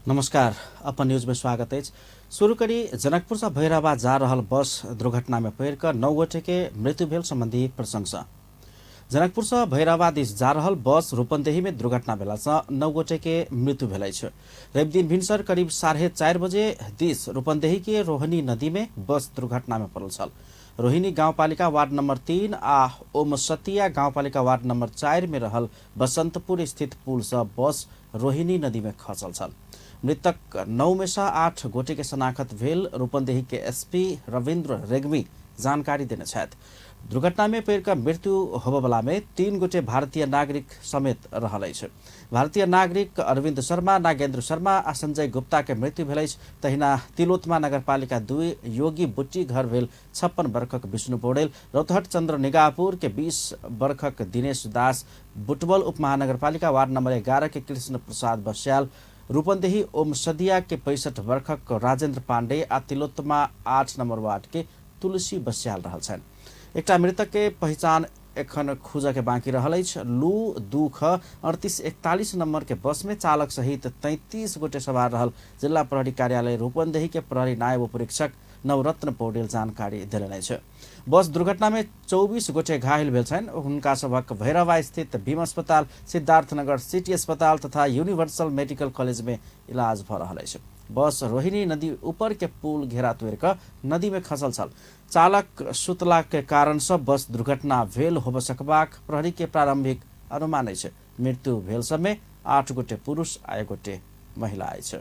नमस्कार, upon news में स्वागत है। शुरू करी जनकपुर से भैरहवा जा रहल बस दुर्घटना में पड़ कर 9 गोटे के मृत्यु भेल संबंधी प्रशंसा। जनकपुर से भैरहवा दिस जा रहल बस रूपन्देही में दुर्घटना भेला से 9 गोटे के मृत्यु भेल अछि। रवि दिन भिनसर करीब 4:30 बजे दिस रूपन्देही के रोहिणी नदी में बस दुर्घटना में पड़ल छल। रोहिणी गाउँपालिका वार्ड नंबर 3 आ ओमसतिया गाउँपालिका वार्ड नंबर 4 में रहल बसंतपुर स्थित पुल से बस रोहिणी नदी में खसल छल। मृतक 9 में से 8 गोटे के शनाखत भेल रूपन्देही के एसपी रविन्द्र रेग्मी जानकारी देने छथि। दुर्घटना में पड़कर मृत्यु होबवला में 3 गोटे भारतीय नागरिक समेत रहल अछि। भारतीय नागरिक अरविंद शर्मा, नागेन्द्र शर्मा आ संजय गुप्ता के मृत्यु भेल अछि। तहिना तिलोत्तमा नगरपालिका 2 योगी बुच्ची घर भेल 56 वर्षक विष्णु पौडेल, रौतहट चंद्र निगाहपुर के 20 वर्षक दिनेश दास, बुटवल उपमहानगरपालिका वार्ड नंबर 11 के कृष्ण प्रसाद बस्याल, रूपन्देही ओमसदिया के 65 वर्षक राजेन्द्र पाण्डे आ तिलोत्तमा 8 नंबर वार्ड के तुलसी बस्याल रहल छन्। एकटा मृतक के पहचान एखन खोज के बाँकी रहल अछि। लू 2 ख 3841 नंबर के बस में चालक सहित 33 गोटे सवार रहल जिला प्रहरी कार्यालय रूपन्देही के प्रहरी नायब उपरीक्षक नवरत्न पौडेल जानकारी देलनि अछि। बस दुर्घटना में 24 गोटे घायल भेल छन्। हुनका सभक भैरहवा स्थित भीम अस्पताल, सिद्धार्थनगर सिटी अस्पताल तथा यूनिवर्सल मेडिकल कॉलेज में इलाज भ रहल अछि। बस रोहिणी नदी ऊपर के पुल घेरा तोड़ कर नदी में खसल छल। चालक सुतला के कारण से बस दुर्घटना भेल होब सकबाक प्रहरी के प्रारंभिक अनुमान अछि। मृत्यु भेल सब में 8 गोटे पुरुष आ 1 गोटे महिला अछि।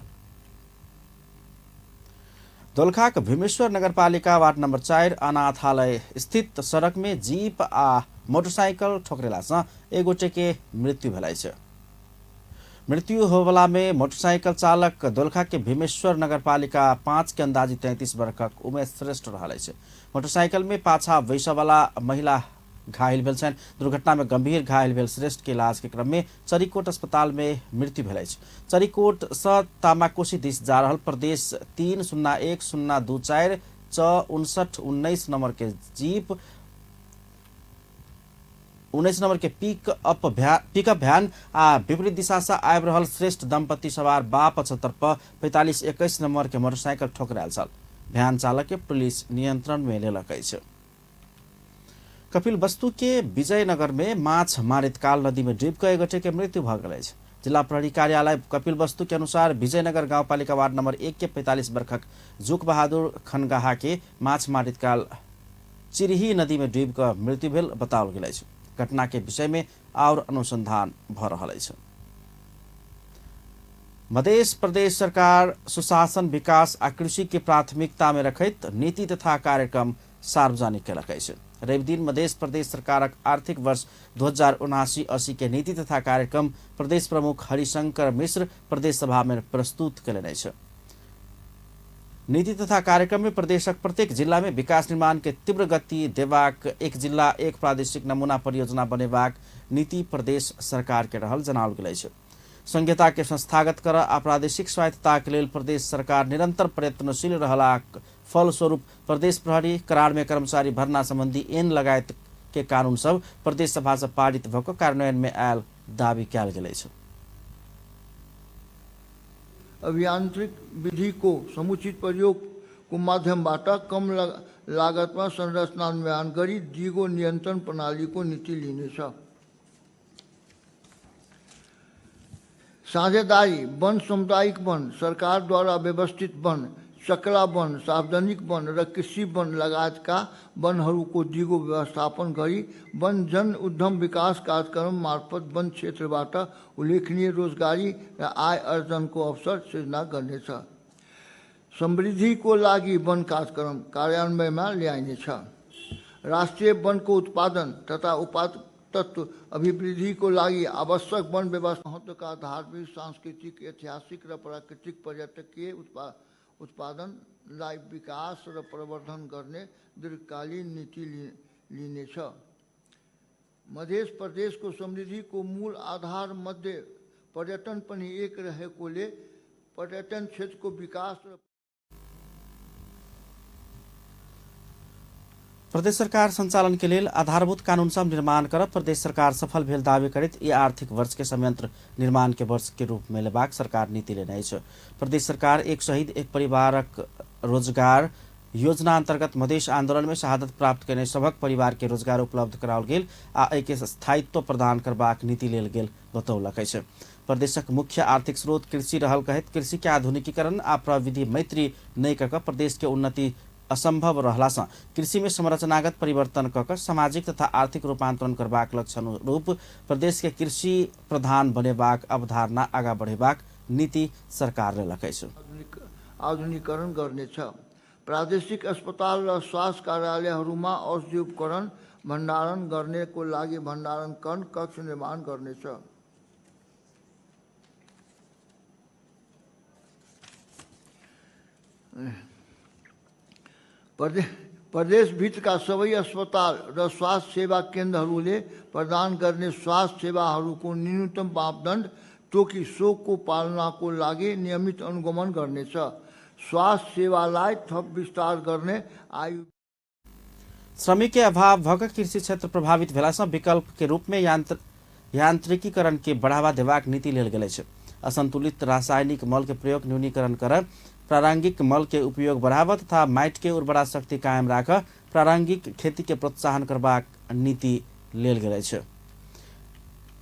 दोलखाक भीमेश्वर नगरपालिका वार्ड नंबर 4 अनाथालय स्थित सड़क में जीप आ मोटरसाइकिल ठोकरेला से 1 गोटे के मृत्यु भेल अछि। मृत्यु होबला में मोटरसाइकिल चालक दोलखा के भीमेश्वर नगरपालिका 5 के अंदाजी 33 वर्षक उमेश श्रेष्ठ रहल अछि। मोटरसाइकिल में पाछा बैसवाला महिला घायल भेल छन्। दुर्घटना में गंभीर घायल भेल श्रेष्ठ के इलाज के क्रम में चरीकोट अस्पताल में मृत्यु भेल अछि। चरीकोट से तामाकोशी दिस जा रहल प्रदेश 301024 5919 नंबर के जीप, 19 नंबर के पिकअप भ्यान आ विपरीत दिशा से आबि रहल श्रेष्ठ दंपति सवार बा 75 पर 4521 नंबर के मोटरसाइकिल ठोकरायल छल। भ्यान चालक के पुलिस नियंत्रण में लेलक अछि। कपिलवस्तु के विजयनगर में माछ मारित काल नदी में डूब कर 1 गोटे के मृत्यु भ गेल अछि। जिला प्रहरी कार्यालय कपिलवस्तु के अनुसार विजयनगर गाउँपालिका वार्ड नंबर 1 के 45 वर्षक जुक बहादुर खनगाहा के माछ मारित काल चिरही नदी में डूब कर मृत्यु भेल बताओल गेल अछि। घटना के विषय में और अनुसंधान भ रहल अछि। मध्य प्रदेश सरकार सुशासन, विकास आ कृषि के प्राथमिकता में रखैत नीति तथा कार्यक्रम सार्वजनिक केलक अछि। रवि दिन मध्य प्रदेश सरकारक आर्थिक वर्ष 2079-80 के नीति तथा कार्यक्रम प्रदेश प्रमुख हरिशंकर मिश्र प्रदेश सभा में प्रस्तुत केलनि अछि। नीति तथा कार्यक्रम में प्रदेशक प्रत्येक जिला में विकास निर्माण के तीव्र गति देबाक, एक जिला एक प्रादेशिक नमूना परियोजना बनेबाक नीति प्रदेश सरकार के रहल जनाओल गेल अछि। संघीयता के संस्थागत कर आ प्रादेशिक स्वायत्तता के लेल प्रदेश सरकार निरंतर प्रयत्नशील रहलाक फलस्वरूप प्रदेश प्रहरी, करार में कर्मचारी भर्ना संबंधी एन लगायत के कानून सब प्रदेश सभा से पारित भ क कार्यान्वयन में आयल दावी कयल गेल अछि। अभियांत्रिक विधि को समुचित प्रयोग को माध्यमबाट कम लागत में संरचना निर्माण करी दिगो नियंत्रण प्रणाली को नीति लिनेछ। साझेदारी वन, सामुदायिक वन, सरकार द्वारा व्यवस्थित वन, चकला वन, सार्वजनिक वन र कृषि वन लगायतका वनहरूको दिगो व्यवस्थापन गरी वन जन उद्यम विकास कार्यक्रम मार्फत वन क्षेत्रबाट उल्लेखनीय रोजगारी र आय अर्जनको अवसर सृजना गर्नेछ। समृद्धिको लागि वन कार्यक्रम कार्यान्वयनमा ल्याइनेछ। राष्ट्रिय वनको उत्पादन तथा तत्व अभिवृद्धि को लागि आवश्यक वन व्यवस्था महत्वका धार्मिक, सांस्कृतिक, ऐतिहासिक र प्राकृतिक पर्यटकीय उत्पादनलाई विकास र प्रवर्धन गर्ने दीर्घकालीन नीति लिनेछ। मध्य प्रदेशको समृद्धिको मूल आधार मध्ये पर्यटन पनि एक रहेकोले पर्यटन क्षेत्रको विकास र प्रदेश सरकार संचालन के लेल आधारभूत कानून सब निर्माण करब प्रदेश सरकार सफल भेल दावी करैत ई आर्थिक वर्ष के संयंत्र निर्माण के वर्ष के रूप में लेबाक सरकार नीति लेने अछि। प्रदेश सरकार एक शहीद एक परिवारक रोजगार योजना अंतर्गत मधेश आंदोलन में शहादत प्राप्त करने सभक परिवार के रोजगार उपलब्ध कराओल गेल आ एहि के स्थायित्व प्रदान करबाक नीति लेल गेल बतौलक अछि। प्रदेशक मुख्य आर्थिक स्रोत कृषि रहल कहैत कृषि के आधुनिकीकरण आ प्रविधि मैत्री नहीं कऽ प्रदेश के उन्नति असंभव रहला से कृषि में संरचनागत परिवर्तन कऽ सामाजिक तथा आर्थिक रूपांतरण करबाक लक्ष्य अनुरूप प्रदेश के कृषि प्रधान बनेबाक अवधारणा आगा बढ़ेबाक नीति सरकार लेलक अछि। आधुनिकीकरण गर्नेछ। प्रादेशिक अस्पताल र स्वास्थ्य कार्यालयहरूमा औषधि उपकरण भण्डारण गर्नेको लागि भण्डारण कक्ष निर्माण गर्नेछ। प्रदेशभित्रका सबै अस्पताल र स्वास्थ्य सेवा केन्द्रहरूले प्रदान गर्ने स्वास्थ्य सेवाहरूको न्यूनतम मापदण्ड तोकी सोको पालनाको लागि नियमित अनुगमन गर्नेछ। स्वास्थ्य सेवालाई थप विस्तार गर्ने आयु श्रमिक के अभाव भक कृषि क्षेत्र प्रभावित भेला से विकल्प के रूप में यांत्रिकीकरण के बढ़ावा देबाक नीति लेल गेल अछि। असंतुलित रासायनिक मल के प्रयोग न्यूनीकरण कर प्रारंगिक मल के उपयोग बढ़ावा तथा माटि के उर्वरा शक्ति कायम राख प्रारंगिक खेती के प्रोत्साहन करबाक नीति लेल गेल अछि।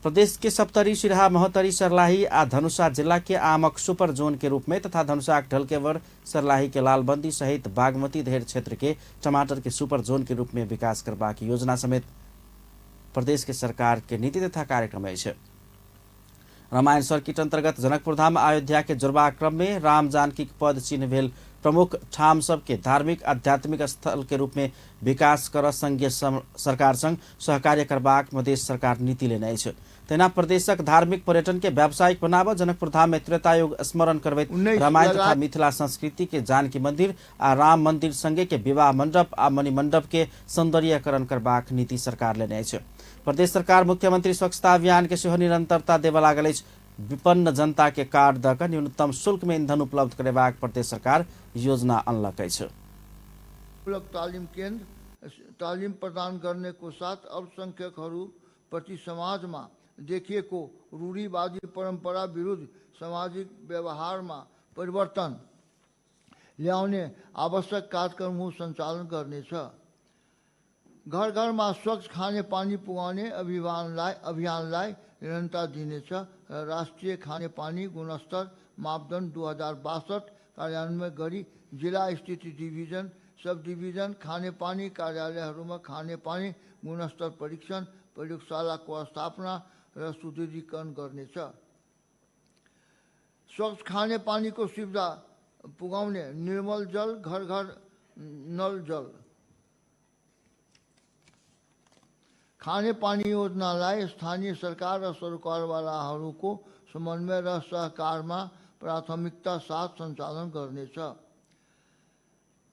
प्रदेश के सप्तरी सिराहा महोत्तरी सर्लाही आ धनुषा जिला के आमक सुपर जोन के रूप में तथा धनुषा ढलकेवर सर्लाही के लालबंदी सहित बागमती धेर क्षेत्र के टमाटर के सुपर जोन के रूप में विकास करबाक योजना समेत प्रदेश के सरकार के नीति तथा कार्यक्रम अछि। रामायण सर्किट अंतर्गत जनकपुर धाम अयोध्या के जोड़बा क्रम में राम जानकी पद चिन्ह भेल प्रमुख ठाम सब के धार्मिक आध्यात्मिक स्थल के रूप में विकास कर संघीय सरकार संग सहकार्य करबाक मधेश सरकार नीति लेने अछि। तेना प्रदेशक धार्मिक पर्यटन के व्यावसायिक बनाब जनकपुर धाम में त्रेतायुग स्मरण करबैत रामायण तथा मिथिला संस्कृति के जानकी मंदिर आ राम मंदिर संगे के विवाह मंडप आ मणि मंडप के सौंदर्यकरण करबाक नीति सरकार लेने अछि। प्रदेश सरकार मुख्यमंत्री स्वच्छता अभियान के सेहो निरंतरता देबऽ लागल अछि। विपन्न जनता के कार्ड दऽ कऽ न्यूनतम शुल्क में ईंधन उपलब्ध करेबाक प्रदेश सरकार योजना अनलक अछि। तालिम केन्द्र तालिम प्रदान गर्ने को साथ अल्पसंख्यकहरू प्रति समाजमा देखिएको रूढ़िवादी परंपरा विरुद्ध सामाजिक व्यवहारमा परिवर्तन ल्याउने आवश्यक कार्यक्रमहरू सञ्चालन गर्नेछ। घर घरमा स्वच्छ खाने पानी पुगाउने अभियानलाई निरन्तरता दिनेछ। राष्ट्रिय खाने पानी गुणस्तर मापदण्ड 2062 कार्यान्वयन गरी जिला स्थित डिभिजन सब डिभिजन खाने पानी कार्यालयहरूमा खाने पानी गुणस्तर परीक्षण प्रयोगशालाको स्थापना र सुदृढीकरण गर्नेछ। स्वच्छ खाने पानीको सुविधा पुगाउने निर्मल जल घर घर नल जल खाने पानी योजनालाई स्थानीय सरकार र सरकारवालाहरूको समन्वय र सहकारमा प्राथमिकता साथ सञ्चालन गर्नेछ।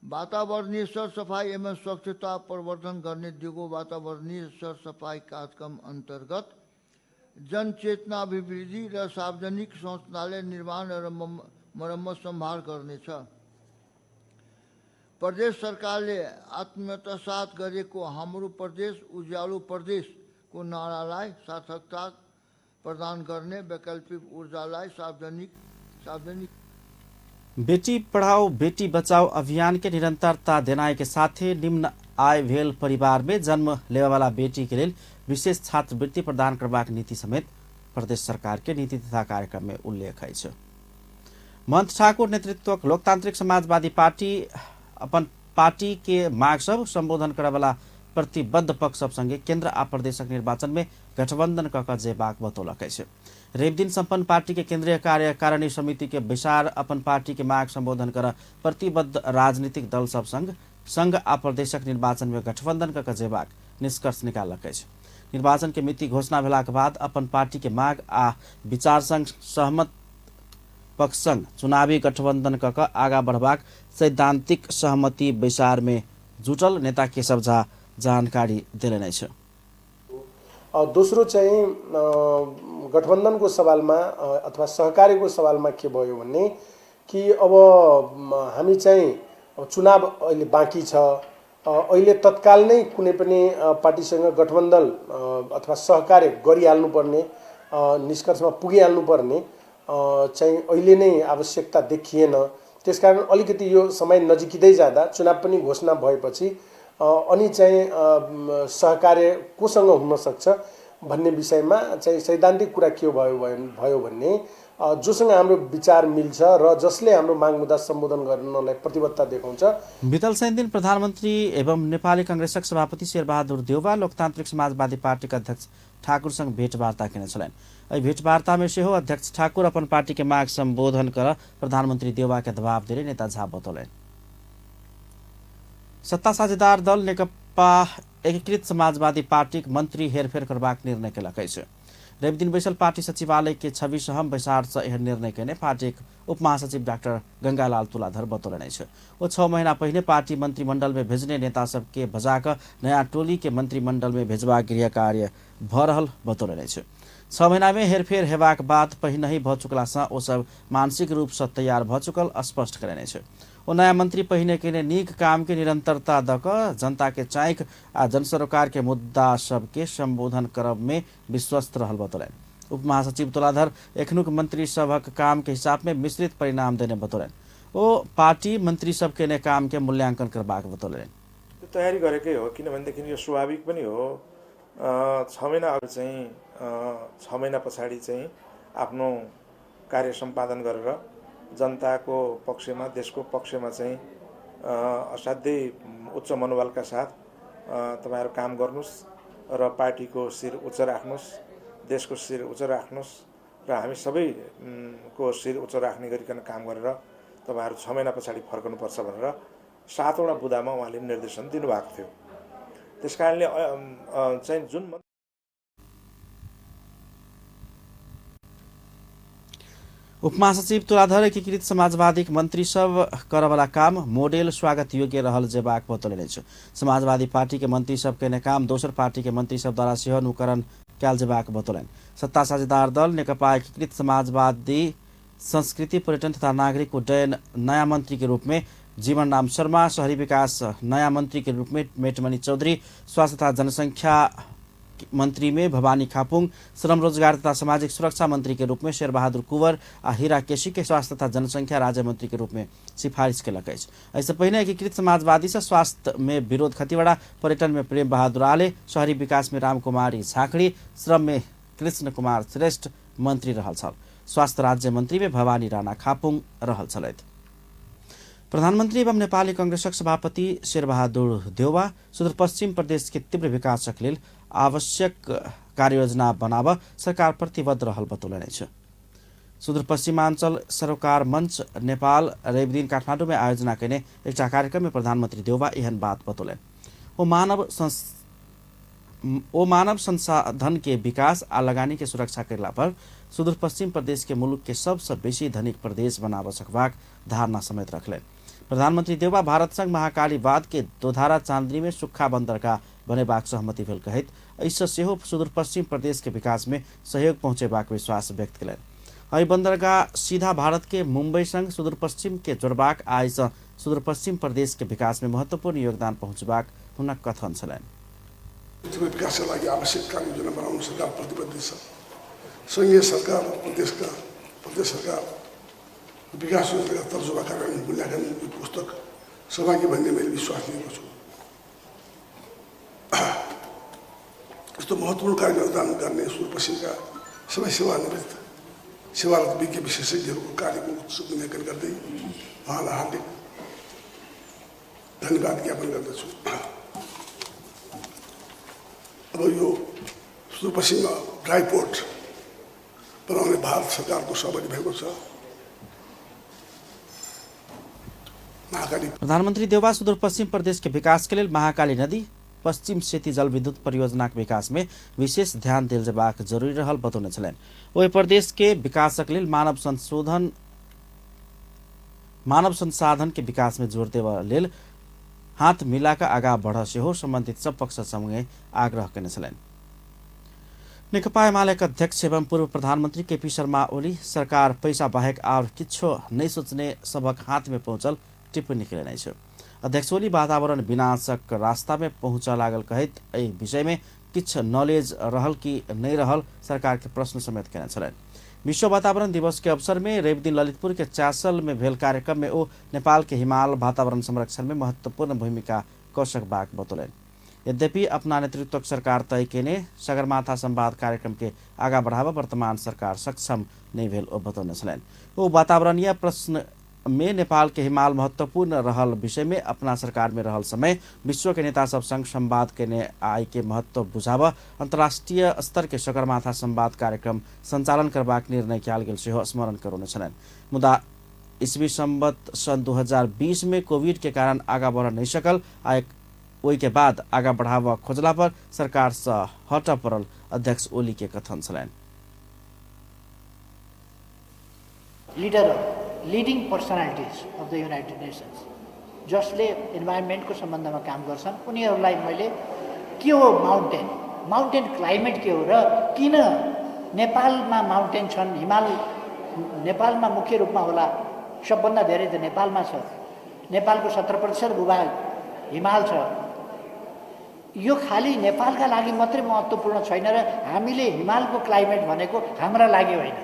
वातावरणीय सरसफाई एवं स्वच्छता प्रवर्धन गर्ने दिगो वातावरणीय सरसफाई कार्यक्रम अन्तर्गत जनचेतना अभिवृद्धि र सार्वजनिक शौचालय निर्माण र मरम्मत सम्भार गर्नेछ। प्रदेश सरकारले आत्मसात गरेको हाम्रो प्रदेश उज्यालो प्रदेशको नारालाई सार्थकता प्रदान गर्ने वैकल्पिक ऊर्जालाई सार्वजनिक बेटी पढ़ाओ बेटी बचाओ अभियान के निरंतरता देनाय के साथ ही निम्न आय भेल परिवार में जन्म लेवा वाला बेटी के लिए विशेष छात्रवृत्ति प्रदान करबाक नीति समेत प्रदेश सरकार के नीति तथा कार्यक्रम में उल्लेख है। महंत ठाकुर नेतृत्वक लोकतांत्रिक समाजवादी पार्टी अपन पार्टी के माग सब संबोधन करे वाला प्रतिबद्ध पक्ष सब संगे केंद्र आ प्रदेशक निर्वाचन में गठबंधन कऽ जेबाक बतौलक अछि। रवि दिन संपन्न पार्टी के केंद्रीय कार्यकारिणी समिति के विचार अपन पार्टी के माग संबोधन कर प्रतिबद्ध राजनीतिक दल सब संघ आ प्रदेशक निर्वाचन में गठबंधन कऽ जेबाक निष्कर्ष निकालक अछि। निर्वाचन के मिति घोषणा भेलाक बाद अपन पार्टी के माग आ विचार संग सहमत पक्ष संग चुनावी गठबंधन कऽ आगा बढ़बाक सैद्धांतिक सहमति विचार में जुटल नेता केशव झा जानकारी दिलेन अछि। दोस्रो चाहिँ गठबन्धनको सवालमा अथवा सहकारीको सवालमा के भयो भने कि अब हामी चाहिँ चुनाव अहिले बाँकी छ अहिले तत्काल नै कुनै पनि पार्टीसँग गठबन्धन अथवा सहकार्य गरिहाल्नुपर्ने निष्कर्षमा पुगिहाल्नुपर्ने चाहिँ अहिले नै आवश्यकता देखिएन। त्यसकारण अलिकति यो समय नजिकिँदै जाँदा चुनाव पनि घोषणा भएपछि अनि चाहिँ सहकार्य कोसँग हुन सक्छ भन्ने विषयमा चाहिँ सैद्धान्तिक कुरा के भयो भन्ने जोसँग हाम्रो विचार मिल्छ र जसले हाम्रो माग मुद्दा सम्बोधन गर्नलाई प्रतिबद्धता देखाउँछ। वितल दिन प्रधानमन्त्री एवं नेपाली कांग्रेसका सभापति शेरबहादुर देउवा लोकतान्त्रिक समाजवादी पार्टीका अध्यक्ष ठाकुरसँग भेटवार्ता किने छलैन। एहि भेटवार्ता में से हो अध्यक्ष ठाकुर अपन पार्टी के माग संबोधन कर प्रधानमंत्री देउवा के दबाव दिले नेता झा बतौलन। सत्ता साझेदार दल नेकपा एकीकृत समाजवादी पार्टी मंत्री हेरफेर करबाक निर्णय केलक अछि। रवि दिन बैसल पार्टी सचिवालय के छवि सहम बैसार से यह निर्णय केने पार्टी उप महासचिव डाक्टर गंगालाल तुलाधर बतौलन अछि। वो 6 महीना पहले पार्टी मंत्रिमंडल में भेजने नेता सबके भजाक नया टोली के मंत्रिमंडल में भेजबाक गृह कार्य भ रहल बतौलन अछि। 6 महीना में हेरफेर हेबाक बाद पहिनहि भ चुकला सँ ओ सब मानसिक रूप से तैयार भ चुकल स्पष्ट करेने छै। ओ नया मंत्री पहिने के नीक काम के निरंतरता दक जनता के चाइक आ जनसरोकार के मुद्दा सबके संबोधन करब में विश्वस्त रहल बतौलन। उप महासचिव तुलाधर एखनुक मंत्री सभक काम के हिसाब में मिश्रित परिणाम देने बतौलन। ओ पार्टी मंत्री सबके ने काम के मूल्यांकन करबाक बतौलन। तयारी गरेकै हो किनभनेदेखि यो स्वाभाविक पनि हो। 6 महिना अघि चाहिँ 6 महिना पछाडि चाहिँ आफ्नो कार्य सम्पादन गरेर जनताको पक्षमा देशको पक्षमा चाहिँ असाध्यै उच्च मनोबलका साथ तपाईहरु काम गर्नुस् र पार्टीको शिर उच्च राख्नुस्, देशको शिर उच्च राख्नुस् र हामी सबैको शिर उच्च राख्ने गरिकन काम गरेर तपाईहरु 6 महिना पछाडि फर्कनुपर्छ भनेर 7 वटा बुँदामा उहाँले निर्देशन दिनुभएको थियो। त्यसकारणले चाहिँ जुन उपमहासचिव तुलाधर एकीकृत समाजवादी मंत्री सब करवाला काम मोडेल स्वागत योग्य रहल जेबाक बतौलन अछि। समाजवादी पार्टी के मंत्री सब के काम दोसर पार्टी के मंत्री सब द्वारा सेहो अनुकरण कयल जेबाक बतौलन। सत्ता साझेदार दल नेकपा एकीकृत समाजवादी संस्कृति पर्यटन तथा नागरिक उड्डयन नया मंत्री के रूप में जीवन राम शर्मा, शहरी विकास नया मंत्री के रूप में मेटमणि चौधरी, स्वास्थ्य तथा जनसंख्या मंत्री में भवानी खापुङ, श्रम रोजगार तथा सामाजिक सुरक्षा मंत्री के रूप में शेरबहादुर कुंवर आ हीरा केसी के स्वास्थ्य तथा जनसंख्या राज्य मंत्री के रूप में सिफारिश केलक अछि। ऐसे पहले एकीकृत समाजवादी से स्वास्थ्य में विरोध खतिवड़ा, पर्यटन में प्रेम बहादुर आले, शहरी विकास में रामकुमारी झाँखड़ी, श्रम में कृष्ण कुमार श्रेष्ठ मंत्री रहल छल। स्वास्थ्य राज्य मंत्री में भवानी राणा खापुङ रहल छलथि। प्रधानमंत्री एवं नेपाली कांग्रेसक सभापति शेरबहादुर देउवा सुदूरपश्चिम प्रदेश के तीव्र विकासक लेल आवश्यक कार्ययोजना बनाब सरकार प्रतिबद्ध रहल बतौलन अछि। सुदूरपश्चिमाञ्चल सरोकार मंच नेपाल रवि दिन काठमाडौँ में आयोजना कैने एक कार्यक्रम में प्रधानमंत्री देउवा एहन बात बतौलन। ओ मानव संसाधन के विकास आ लगानी के सुरक्षा करला पर सुदूरपश्चिम प्रदेश के मुलुक के सबसे बेसी धनिक प्रदेश बनाब सकबाक धारणा समेत रखलेन। प्रधानमंत्री देउवा भारत संग महाकालीवाद के दोधारा चांदनी में सुक्खा बंदरगाह बनेबाक सहमति भेल कहैत एहिसँ सेहो सुदूरपश्चिम प्रदेश के विकास में सहयोग पहुंचेबाक विश्वास व्यक्त कयलनि। एहि बंदरगाह सीधा भारत के मुंबई संग सुदूरपश्चिम के जोड़बाक आ एहिसँ सुदूरपश्चिम प्रदेश के विकास में महत्वपूर्ण योगदान पहुंचबाक हुनक कथन छलनि। विकासका लागि आवश्यक कार्ययोजना बनाउन सरकार प्रतिबद्ध छ। संघीय सरकार प्रदेश सरकार विकास योजनाका तर्जुमा कार्यान्वयन मूल्याङ्कन पुस्तक सहभागी भन्ने मैले विश्वास लिएको छु। यस्तो महत्त्वपूर्ण कार्य योगदान गर्ने सुदूरपश्चिमका सबै सेवानिवृत्त सेवारत विज्ञ विशेषज्ञहरूको कार्यको उत्सुक मूल्याङ्कन गर्दै उहाँलाई हार्दिक धन्यवाद ज्ञापन गर्दछु। अब यो सुदूरपश्चिममा ड्राई पोर्ट बनाउने भारत सरकारको सहभागी भएको छ। प्रधानमंत्री देउवा सुदूरपश्चिम प्रदेश के विकास के लिए महाकाली नदी पश्चिम सेती जल विद्युत परियोजना के विकास में विशेष ध्यान दिल जेबाक जरूरी रहल बतौने छलनि। ओहि प्रदेश के विकासक लेल मानव संसाधन के विकास में जोड़ देवा लेल हाथ मिलाकर आगा बढ़ सेहो संबंधित सब पक्ष संगे आग्रह केने छलनि। नेकपा एमालेका अध्यक्ष एवं पूर्व प्रधानमंत्री केपी शर्मा ओली सरकार पैसा बाहेक और किछो नहीं सोचने सबक हाथ में पहुंचल टिप्पणी केलनि अछि। अध्यक्ष ओली वातावरण विनाशक रास्ता में पहुंच लागल कहैत एहि विषय में किछ नॉलेज रहल कि नहीं रहल सरकार के प्रश्न समेत केने छलैन। विश्व वातावरण दिवस के अवसर में रवि दिन ललितपुर के चासल में भेल कार्यक्रम में ओ नेपाल के हिमाल वातावरण संरक्षण में महत्वपूर्ण भूमिका कसकबाक बतौलन। यद्यपि अपना नेतृत्व सरकार तय केने सगरमाथा संवाद कार्यक्रम के आगा बढ़ावा वर्तमान सरकार सक्षम नहीं भेल ओ बतौने छलैन। ओ वातावरणीय प्रश्न में नेपाल के हिमाल महत्वपूर्ण रहल विषय में अपना सरकार में रहल समय विश्व के नेता सब संग संवाद केने आय के महत्व बुझाव अंतर्राष्ट्रीय स्तर के सगरमाथा संवाद कार्यक्रम संचालन करबाक निर्णय कयल गेल सेहो स्मरण करौने छलैन। मुदा ईस्वी संवत सन 2020 में कोविड के कारण आगा बढ़ नहीं सकल आ ओई के बाद आगा बढ़ावा खोजला पर सरकार से हट पड़ल अध्यक्ष ओली के कथन छलैन। Leading personalities of the United nations जसले इन्भाइरोमेन्टको सम्बन्धमा काम गर्छन् उनीहरूलाई मैले के हो माउन्टेन क्लाइमेट के हो र किन नेपालमा माउन्टेन छन्, हिमाल नेपालमा मुख्य रूपमा होला, सबभन्दा धेरै त नेपालमा छ, नेपालको 70% भूभाग हिमाल छ। यो खाली नेपालका लागि मात्रै महत्त्वपूर्ण छैन र हामीले हिमालको क्लाइमेट भनेको हाम्रा लागि होइन,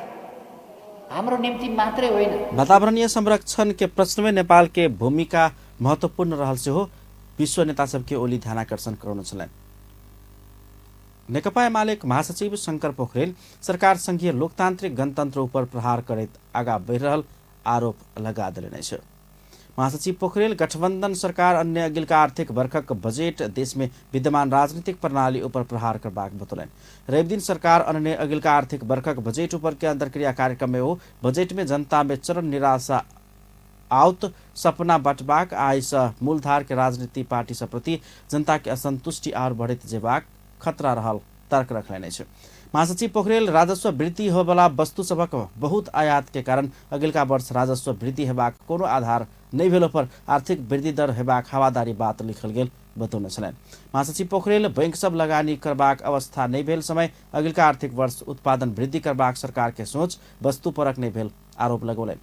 हाम्रो निम्ति मात्रै होइन। वातावरणीय संरक्षण के प्रश्न में नेपाल के भूमिका महत्वपूर्ण रहल से हो विश्व नेता सबके ओली ध्यानाकर्षण कराउन छलैन। नेकपा एमालेक महासचिव शंकर पोखरेल सरकार संघीय लोकतान्त्रिक गणतन्त्र ऊपर प्रहार करैत आगा बढ़ि रहल आरोप लगा देने छ। महासचिव पोखरेल गठबन्धन सरकार अन्य अघिल्का आर्थिक वर्षक बजेट देश में विद्यमान राजनीतिक प्रणाली ऊपर प्रहार करबाक बतौलन। रवि दिन सरकार अन्य अघिल्का आर्थिक वर्षक बजेट ऊपर के अंतर्क्रिया कार्यक्रम में हो बजेट में जनता में चरम निराशा आउत सपना बटबाक आइस मूलधार के राजनीति पार्टी सब प्रति जनता के असंतुष्टि और बढ़ित जेबाक खतरा रहल तर्क रखले छ। महासचिव पोखरेल राजस्व वृद्धि होबला वस्तु सबक बहुत आयात के कारण अगिल्का वर्ष राजस्व वृद्धि हेबाक कोनो आधार नहीं भेलो पर आर्थिक वृद्धि दर हेबाक हवादारी बात लिखल गेल बतौने छलैन। महासचिव पोखरेल बैंक सब लगानी करबाक अवस्था नहीं भेल समय अगिल्का आर्थिक वर्ष उत्पादन वृद्धि करबाक सरकार के सोच वस्तु परक नहीं भेल आरोप लगौलैन।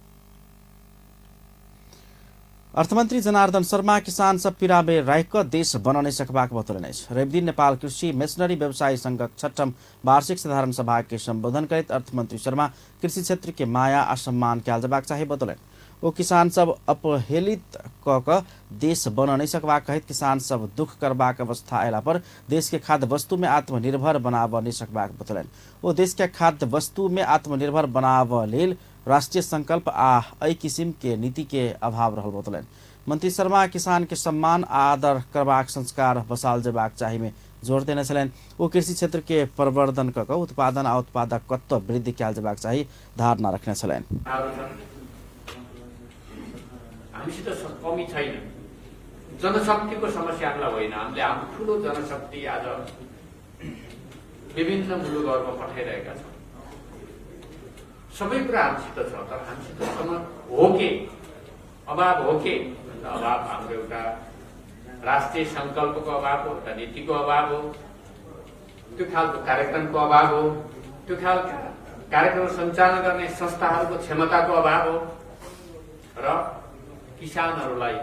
अर्थमन्त्री जनार्दन शर्मा किसान सब पीड़ा में रहिक देश बनाउने सकबाक बतौलनि। रवि दिन नेपाल कृषि मेसनरी व्यवसायी संघक 6ठम वार्षिक साधारण सभा के संबोधन करैत अर्थमन्त्री शर्मा कृषि क्षेत्र के माया आ सम्मान कयल जबाक चाही बतौलनि। ओ किसान सब अपहेलित क देश बन नहीं सकबाक कहैत किसान सब दुख करबाक अवस्था अयला पर देश के खाद्य वस्तु में आत्मनिर्भर बनाब नहीं सकबाक बतौलनि। ओ देश के खाद्य वस्तु में आत्मनिर्भर बनाब लेल राष्ट्रीय संकल्प आ एहि किसिम के नीति के अभाव रहल बतौलनि। मंत्री शर्मा किसान के सम्मान आदर करबाक संस्कार बसाल जेबाक चाही में जोड़ देने छलैन। ओ कृषि क्षेत्र के प्रवर्धन क उत्पादन आ उत्पादकत्व वृद्धि कयल जेबाक चाही धारणा रखने छलैन। हामीसित कमी छैन, जनशक्तिको समस्या हामीलाई होइन। हामीले हाम्रो ठुलो जनशक्ति आज विभिन्न मुलुकहरूमा पठाइरहेका छौँ। सबै कुरा हामीसित छ, तर हामीसित हो के अभाव हो के अभाव हाम्रो एउटा राष्ट्रिय संकल्पको अभाव हो, एउटा नीतिको अभाव हो, त्यो खालको कार्यक्रमको अभाव हो, त्यो खालको कार्यक्रम सञ्चालन गर्ने संस्थाहरूको क्षमताको अभाव हो र किसानहरूलाई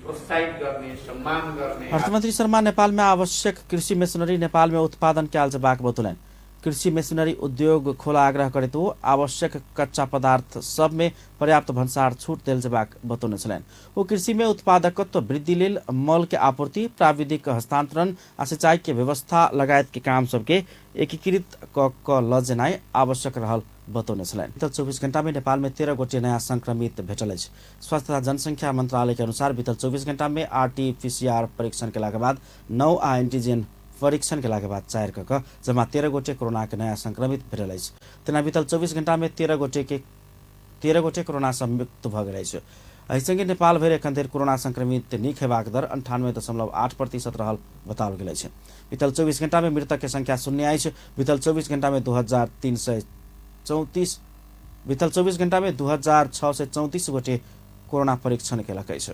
प्रोत्साहित गर्ने सम्मान गर्ने। अर्थमन्त्री शर्मा नेपाल में आवश्यक कृषि मेसनरी नेपाल में उत्पादन कयल जबाक बतौलनि। कृषि मेसनरी उद्योग खोला आग्रह करेत हो आवश्यक कच्चा पदार्थ सब में पर्याप्त भन्सार छूट देल जबाक बतौने छलैन। वो कृषि में उत्पादकत्व वृद्धि लेल मल के आपूर्ति, प्राविधिक हस्तांतरण आ सिंचाई के व्यवस्था लगायत के काम सबके एकीकृत क लजेनाई आवश्यक रहल बतौने छलैन। बीतल 24 घण्टा में नेपाल में 13 गोटे नयाँ संक्रमित भेटल अछि। स्वास्थ्य तथा जनसंख्या मंत्रालय के अनुसार बीतल 24 घण्टा में RT-PCR परीक्षण के बाद 9 आ एंटीजन परीक्षण के बाद 4 क जमा 13 गोटे कोरोना के नया संक्रमित भेटल अछि। तेना बीतल 24 घण्टा में 13 गोटे कोरोना से मुक्त भ गेल अछि। एहिसँगै नेपाल भरि एखन धरि कोरोना संक्रमित नीक हेबाक दर 98.8% रहल बताओल गेल अछि। बीतल 24 घण्टा में मृतक के संख्या शून्य अछि। बीतल 24 घण्टा में 2634 गोटे कोरोना परीक्षण केलक अछि।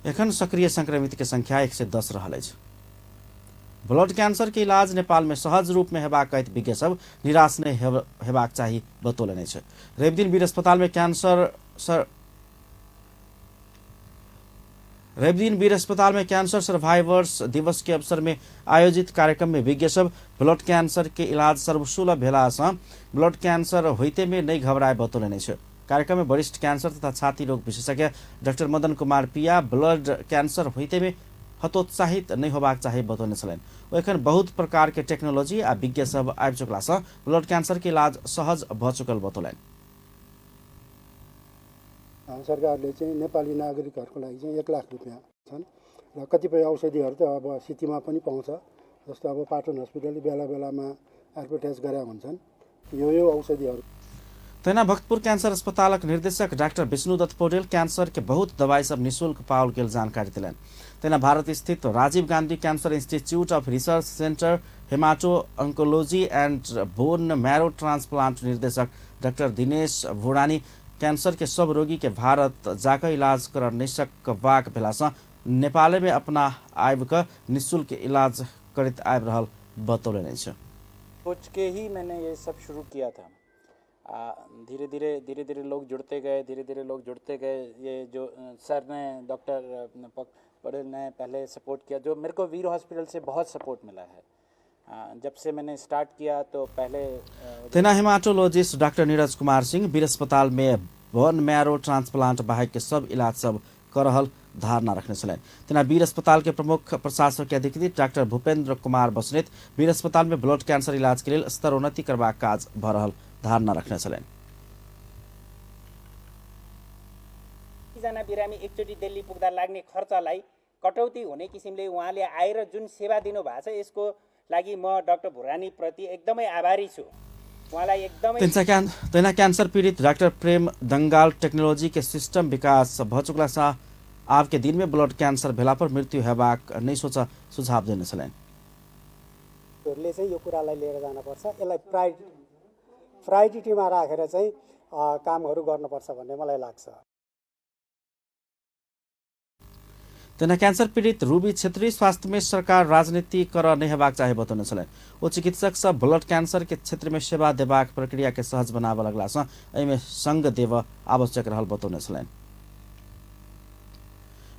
एखन सक्रिय संक्रमित के संख्या 110 रहल अछि। ब्लड कैंसर के इलाज नेपाल में सहज रूप में हेबाक कहैत विज्ञ सब निराश नहीं हेबाक चाही बतौलनि छै। रवि दिन वीर अस्पताल में रविदिन वीर अस्पताल में कैंसर सर्वाइवर्स दिवस के अवसर में आयोजित कार्यक्रम में विज्ञ सब ब्लड कैंसर के इलाज सर्वसुलभ भेला से ब्लड कैंसर होते में नहीं घबराए बतौलने छ। कार्यक्रम में वरिष्ठ कैंसर तथा छाती रोग विशेषज्ञ डाक्टर मदन कुमार पिया ब्लड कैंसर होते में हतोत्साहित नहीं होबाक चाहिए बतौने छलैन। एखन बहुत प्रकार के टेक्नोलॉजी आ विज्ञ सब आबि चुकला से ब्लड कैंसर के इलाज सहज भ चुकल बतौलैन। सरकारले चाहिँ नेपाली नागरिकहरूको लागि चाहिँ 1 लाख रुपियाँ छन् र कतिपय औषधिहरू त अब सिटीमा पनि पाउँछ। जस्तो अब पाटन हस्पिटलले बेला बेलामा एडभर्टाइज गरे हुन्छन् यो औषधिहरू। तैना भक्तपुर कैंसर अस्पताल निर्देशक डाक्टर विष्णुदत्त पौडेल कैंसर के बहुत दवाई सब निःशुल्क पाओल गेल जानकारी दिलन। तैना भारत स्थित Rajiv Gandhi cancer institute of research centre hemato oncology and bone marrow transplant निर्देशक डॉक्टर दिनेश भुडानी कैंसर के सब रोगी के भारत जाकर इलाज कर निशक वाक भेलासँ नेपाल में अपना आयब का निःशुल्क इलाज करित आयब रहल बतौलने छ। सोच के ही मैंने ये सब शुरू किया था। धीरे धीरे लोग जुड़ते गए। ये जो सर ने डॉक्टर पटेल ने पहले सपोर्ट किया, जो मेरे को वीर हॉस्पिटल से बहुत सपोर्ट मिला है। जब से मैंने स्टार्ट किया तो पहले तेना हेमाटोलॉजिस्ट डॉक्टर नीरज कुमार सिंह वीर अस्पताल में बोन मैरो ट्रांसप्लांट बाहेक के सब इलाज सब कर रहल धारणा रखने छलैन। तेना वीर अस्पताल के प्रमुख प्रशासक अधिकृत डॉक्टर भूपेन्द्र कुमार बस्नेत वीर अस्पताल में ब्लड कैंसर इलाज के लिए स्तरोन्नति करबाक काज भ रहल धारणा रखने छलैन। जना बिरामी एकचोटि दिल्ली पुग्दा लाग्ने खर्चलाई कटौती हुने किसिमले उहाँले आएर जुन सेवा दिनु भएको छ यसको लागि म डाक्टर भुरानी प्रति एकदमै आभारी छु। उहाँलाई एकदमै तैना कैंसर पीड़ित डॉक्टर प्रेम दंगाल टेक्नोलॉजी के सिस्टम विकास भ चुकला सा आज के दिन में ब्लड कैंसर भेला पर मृत्यु हेबाक नहीं सोचा सुझाव देने छलैन। यो कुरालाई लिएर जानुपर्छ, यसलाई प्रायोरिटीमा राखेर चाहिँ कामहरू गर्नुपर्छ भन्ने मलाई लाग्छ। तेना कैंसर पीड़ित रूबी क्षेत्रीय स्वास्थ्य में सरकार राजनीति कर नहीं हेबाक चाहे बतौने छलैन। वो चिकित्सक सब ब्लड कैंसर के क्षेत्र में सेवा देबाक प्रक्रिया के सहज बनाब लगला से एहिमे संग देव आवश्यक रहल बतौने छलैन।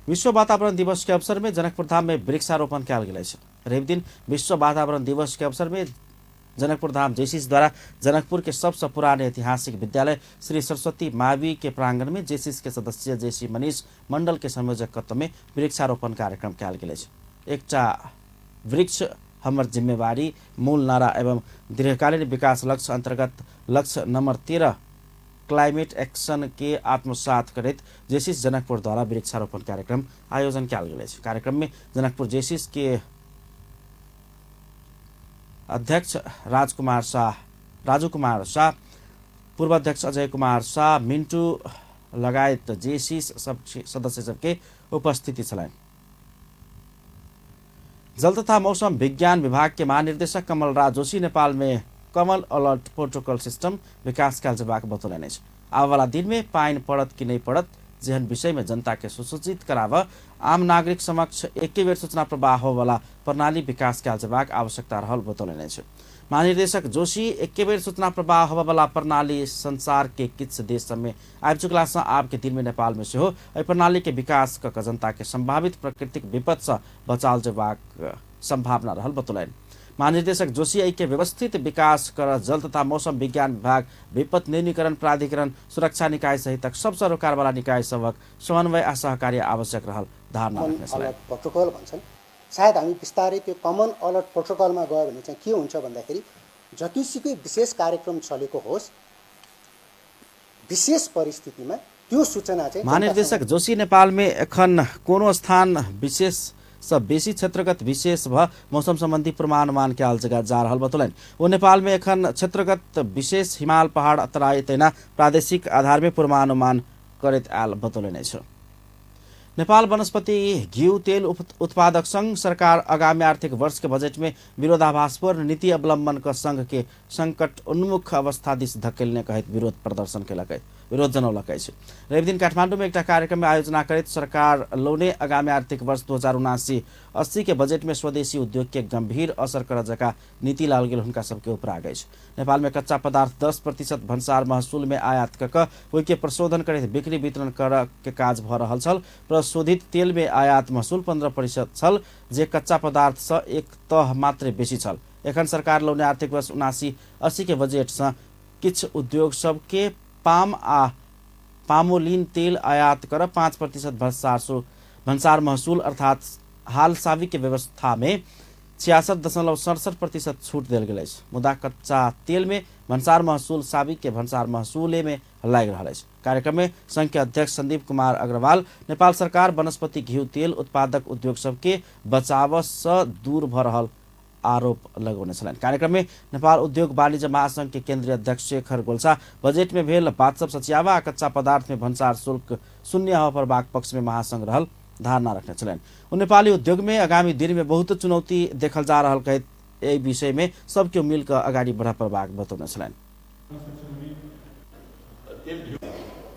विश्व वातावरण दिवस के अवसर में जनकपुर धाम में वृक्षारोपण कयल गेल अछि। रवि दिन विश्व वातावरण दिवस के अवसर में जनकपुर धाम जेसीस द्वारा जनकपुर के सबसे पुराने ऐतिहासिक विद्यालय श्री सरस्वती मावी के प्रांगण में जेसीस के सदस्य जेसी मनीष मंडल के संयोजकत्व में वृक्षारोपण कार्यक्रम कयल गेल अछि। एकटा वृक्ष हमर जिम्मेवारी मूल नारा एवं दीर्घकालीन विकास लक्ष्य अंतर्गत लक्ष्य नंबर 13 क्लाइमेट एक्शन के आत्मसात करैत जेसीस जनकपुर द्वारा वृक्षारोपण कार्यक्रम आयोजन कयल गेल अछि। कार्यक्रम में जनकपुर जेसीस के अध्यक्ष राजू कुमार शाह, पूर्व अध्यक्ष अजय कुमार शाह, मिंटू लगायत जेसीस सब सदस्य सबके उपस्थिति छलैन। जल तथा मौसम विज्ञान विभाग के महानिर्देशक कमल राज जोशी नेपाल में कमल अलर्ट प्रोटोकॉल सिस्टम विकास कयल जेबाक बतौलनि अछि। आने वाला दिन में पाइन पड़त कि नहीं पड़त जेहन विषय में जनता के सुसूचित कराव आम नागरिक समक्ष एके बेर सूचना प्रवाह हो वाला प्रणाली विकास कयल जेबाक आवश्यकता रहल बतौलनि अछि। महानिर्देशक जोशी एके बेर सूचना प्रवाह होबा वाला प्रणाली संसार के किछ देश सब में आबि चुकला से आब के दिन में नेपाल में सेहो एहि प्रणाली के विकास क जनता के संभावित प्राकृतिक विपद से बचाल जेबाक संभावना रहल बतौलनि। महानिर्देशक जोशी एहि के व्यवस्थित विकास कर जल तथा मौसम विज्ञान विभाग, विपद न्यूनीकरण प्राधिकरण, सुरक्षा निकाय सहित सब सरोकार वाला निकाय सबक समन्वय आ सहकार्य आवश्यक रहल धारणा रखने छलैन। प्रोटोकल भन्छन्, सायद हामी बिस्तारै त्यो कमन अलर्ट प्रोटोकलमा गयो भने चाहिँ के हुन्छ भन्दाखेरि जतिसुकै विशेष कार्यक्रम चलेको होस् विशेष परिस्थितिमा त्यो सूचना चाहिँ महानिर्देशक जोशी नेपाल में एखन कोनो स्थान विशेष सब बेसी क्षेत्रगत विशेष भ मौसम संबंधी पूर्वानुमान कयल जा रहल बतौलनि। वो नेपाल में एखन क्षेत्रगत विशेष हिमाल पहाड़ तराई तैना प्रादेशिक आधार में पूर्वानुमान करैत आयल बतौलनि अछि। नेपाल वनस्पति घिउ तेल उत्पादक संघ सरकार आगामी आर्थिक वर्ष के बजट में विरोधाभासपूर्ण नीति अवलंबन का संघ के संकट उन्मुख अवस्था दिस धकेलने कहित विरोध प्रदर्शन केलक। विरोध जनौलकै छ। रवि दिन काठमाडौँमा एक कार्यक्रम में आयोजना करते सरकार लौने आगामी आर्थिक वर्ष 2079-80 के बजट में स्वदेशी उद्योग के गंभीर असर कर जका नीति लाल गेल हुनका सबके ऊपर आ गई। नेपाल में कच्चा पदार्थ 10% भन्सार महसूल में आयात कक के प्रशोधन करते बिक्री वितरण कर के काज भ रहल छल। प्रशोधित तेल में आयात महसूल 15% छल, जे कच्चा पदार्थ से एक तह मात्र बेसी छल। एखन सरकार लौने आर्थिक वर्ष 79-80 के बजेट से किछ उद्योग सबके पाम आ पामोलिन तेल आयात कर 5% भन्सार महसूल अर्थात हाल सावी के व्यवस्था में 66.67% छूट दिल गई। मुदा कच्चा तेल में भन्सार महसूल सावी के भन्सार महसूले में लाग रहा है। कार्यक्रम में संघ के अध्यक्ष संदीप कुमार अग्रवाल नेपाल सरकार वनस्पति घिउ तेल उत्पादक उद्योग सबके बचाव से दूर भ रहल आरोप लगौने छलैन। कार्यक्रम में नेपाल उद्योग वाणिज्य महासंघ के केंद्रीय अध्यक्ष शेखर गोल्छा बजेट में भेल बातचीत सचियावा आ कच्चा पदार्थ में भन्सार शुल्क शून्य हवा पर बाग पक्ष में महासंघ रहल धारणा रखने छलैन। नेपाली उद्योग में आगामी दिन में बहुत चुनौती देखल जा रहल कहे यही विषय में सबके मिलकर अगाडि बढ़ा पर बाग बताउने छलैन।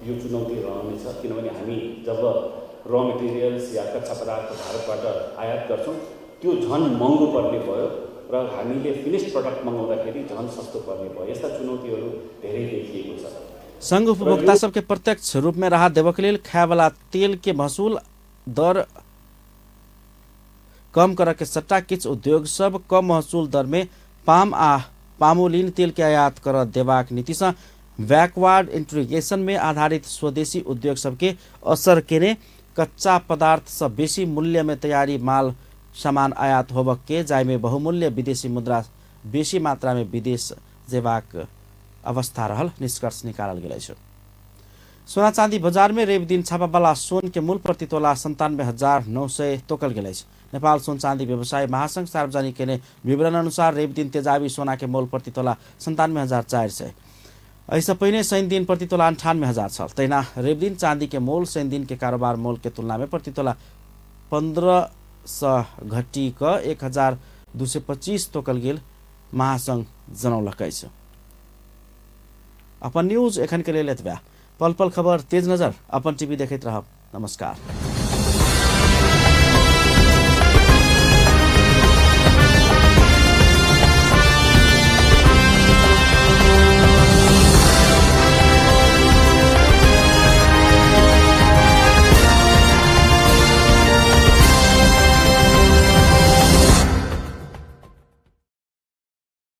यो चुनौती रहनेछ, किनभने हामी जब र मटेरियल्स या कच्चा पदार्थ भारतबाट आयात गर्छौँ त्यो झन महँगो पर्ने भयो र हामीले फिनिस्ड प्रडक्ट मगाउँदाखेरि झन सस्तो पर्ने भयो। यस्ता चुनौतीहरू धेरै देखिएको छ। संघ उपभोक्ता सबके प्रत्यक्ष रूप में राहत देवे के लिए खाए वाला तेल के महसूल दर कम कर के सट्टा किछ उद्योग सब कम महसूल दर में पाम आ पामोलिन तेल के आयात कर देवाक नीति से बैकवर्ड इंटीग्रेशन में आधारित स्वदेशी उद्योग सबके असर केने कच्चा पदार्थ से बेसी मूल्य में तैयारी माल सामान आयात होबक के जाय में बहुमूल्य विदेशी मुद्रा बेसी मात्रा में विदेश जेबाक अवस्था रहल निष्कर्ष निकालल गेल छ। सोना चांदी बाजार में रेव दिन छापावाला सोन के मूल प्रति तोला 97,900 तोकल गेल छ। नेपाल सोन चांदी व्यवसाय महासंघ सार्वजनिक केने विवरण अनुसार रेव दिन तेजाबी सोना के मूल प्रति तोला 97,400 ऐसा पहिने शनि दिन प्रति तोला 98,000 छ। तैना रेव दिन चांदी के मोल शनि दिन के कारोबार मोल के तुलना में प्रति तोला 1500 घटी क 1,225 तोकल गेल महासंघ जनौलकै छ। अपन न्यूज एखन के लेल एतबा। पल पल खबर तेज नजर अपन टीवी देखैत रहब। नमस्कार।